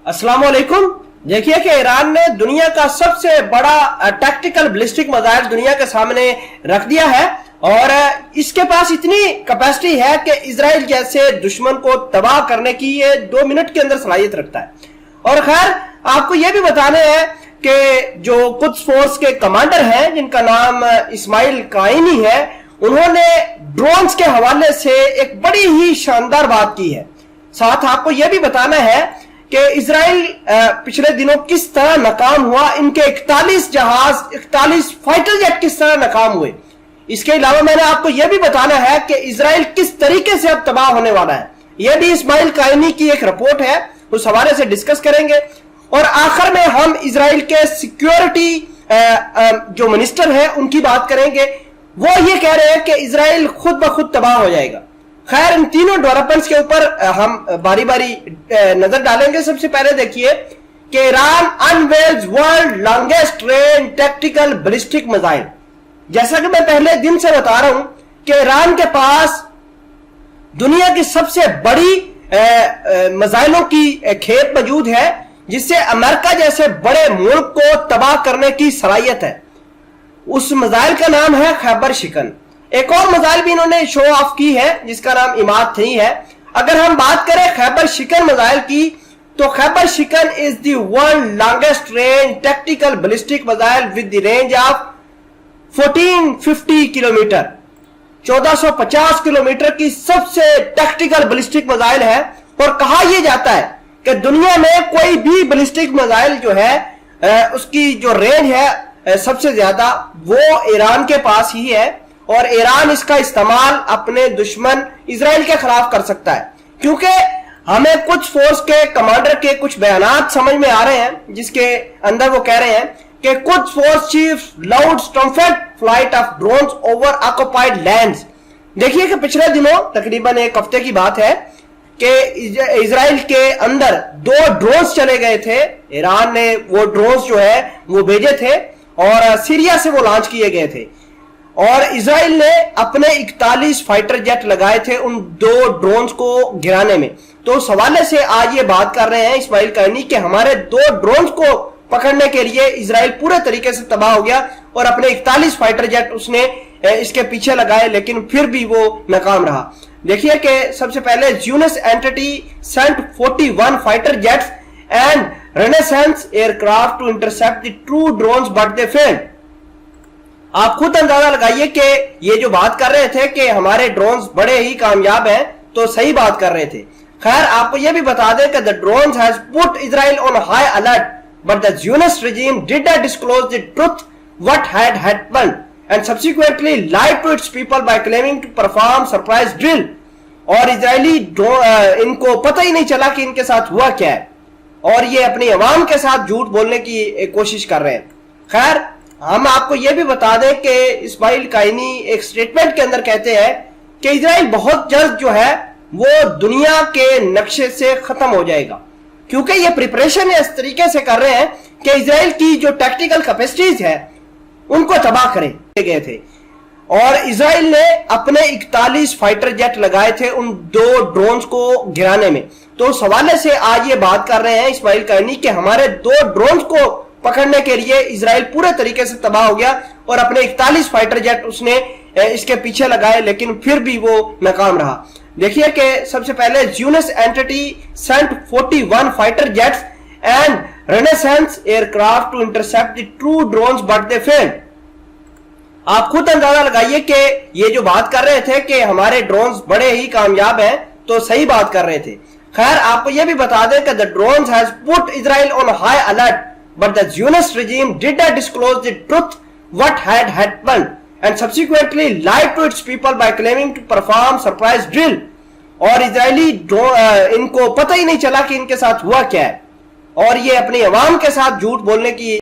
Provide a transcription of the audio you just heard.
अस्सलाम वालेकुम। देखिए कि ईरान ने दुनिया का सबसे बड़ा टैक्टिकल बैलिस्टिक मिसाइल दुनिया के सामने रख दिया है और इसके पास इतनी कैपेसिटी है कि इजराइल जैसे दुश्मन को तबाह करने की ये 2 मिनट के अंदर सलाहियत रखता है। और खैर आपको ये भी बताने हैं कि जो कुछ फोर्स के कमांडर हैं जिनका नाम इस्माइल काइनी है, उन्होंने ड्रोन्स के हवाले से एक बड़ी ही शानदार बात की है। साथ आपको यह भी बताना है कि इजराइल पिछले दिनों किस तरह नाकाम हुआ, इनके 41 जहाज 41 फाइटर जेट किस तरह नाकाम हुए। इसके अलावा मैंने आपको यह भी बताना है कि इजराइल किस तरीके से अब तबाह होने वाला है। यह भी इस्माइल काइनी की एक रिपोर्ट है, उस हवाले से डिस्कस करेंगे। और आखिर में हम इजराइल के सिक्योरिटी जो मिनिस्टर है उनकी बात करेंगे। वो ये कह रहे हैं कि इजराइल खुद ब खुद तबाह हो जाएगा। खैर इन तीनों डेवलपमेंट्स के ऊपर हम बारी बारी नजर डालेंगे। सबसे पहले देखिए कि Iran unveils world longest range tactical ballistic missile. जैसा कि मैं पहले दिन से बता रहा हूं कि ईरान के पास दुनिया की सबसे बड़ी मिसाइलों की खेप मौजूद है, जिससे अमेरिका जैसे बड़े मुल्क को तबाह करने की सलाहियत है। उस मिसाइल का नाम है खैबर शिकन। एक और मिसाइल भी इन्होंने शो ऑफ की है जिसका नाम इमाद 3 है। अगर हम बात करें खैबर शिकन मिसाइल की, तो खैबर शिकन is the world longest range tactical ballistic missile with the range of 1450 kilometre. 1450 kilometre की सबसे टैक्टिकल बैलिस्टिक मिसाइल है। और कहा यह जाता है कि दुनिया में कोई भी बैलिस्टिक मिसाइल जो है उसकी जो रेंज है सबसे ज्यादा वो ईरान के पास ही है। और ईरान इसका इस्तेमाल अपने दुश्मन इजराइल के खिलाफ कर सकता है, क्योंकि हमें कुछ फोर्स के कमांडर के कुछ बयानात समझ में आ रहे हैं जिसके अंदर वो कह रहे हैं कि कुछ force chief loud trumpet flight of drones over occupied lands. देखिए कि पिछले दिनों तकरीबन एक हफ्ते की बात है कि इजराइल के अंदर 2 ड्रोन्स चले गए थे। ईरान ने वो ड्रोन्स जो है वो भेजे थे और सीरिया से वो लॉन्च किए गए थे। और इजराइल ने अपने 41 फाइटर जेट लगाए थे उन 2 ड्रोन्स को गिराने में। तो उस हवाले से आज ये बात कर रहे हैं इस्माइल काइनी कि हमारे 2 ड्रोन्स को पकड़ने के लिए इजराइल पूरे तरीके से तबाह हो गया और अपने 41 फाइटर जेट उसने इसके पीछे लगाए, लेकिन फिर भी वो नाकाम रहा। देखिए कि सबसे पहले यूनिस एंटिटी sent 41 fighter jets and reconnaissance aircraft to intercept the two drones but they failed. आप खुद अंदाजा लगाइए कि ये जो बात कर रहे थे कि हमारे ड्रोन्स बड़े ही कामयाब हैं, तो सही बात कर रहे थे। खैर आपको ये भी बता दें कि the drones has put Israel on high alert but the Zionist regime did not disclose the truth what had happened and subsequently lied to its people by claiming to perform surprise drill। और Israeli इनको पता ही नहीं चला कि इनके साथ हुआ क्या है और ये अपनी अवाम के साथ झूठ बोलने की कोशिश कर रहे हैं। खैर हम आपको यह भी बता दें कि इस्माइल काइनी एक स्टेटमेंट के अंदर कहते हैं कि इजराइल बहुत जल्द जो है वो दुनिया के नक्शे से खत्म हो जाएगा, क्योंकि ये प्रिपरेशन इस तरीके से कर रहे हैं कि इजराइल की जो टैक्टिकल कैपेसिटीज है उनको तबाह करे गए थे। और इजराइल ने अपने 41 फाइटर जेट लगाए थे उन 2 ड्रोन्स को गिराने में। तो उस हवाले से आज ये बात कर रहे हैं इस्माइल काइनी कि हमारे 2 ड्रोन्स को पकड़ने के लिए इजराइल पूरे तरीके से तबाह हो गया और अपने 41 फाइटर जेट उसने इसके पीछे लगाए, लेकिन फिर भी वो नाकाम रहा। देखिए कि सबसे पहले यूनिस एंटिटी sent 41 fighter jets and reconnaissance aircraft to intercept the two drones but they failed. आप खुद अंदाजा लगाइए कि ये जो बात कर रहे थे कि हमारे ड्रोन्स बड़े ही कामयाब हैं, तो सही बात कर रहे थे। खैर आपको ये भी बता दें कि the drones has put Israel on high alert but the Zionist regime did not disclose the truth what had happened and subsequently lied to its people by claiming to perform surprise drill। और Israeli इनको पता ही नहीं चला कि इनके साथ हुआ क्या है और ये अपनी अवाम के साथ झूठ बोलने की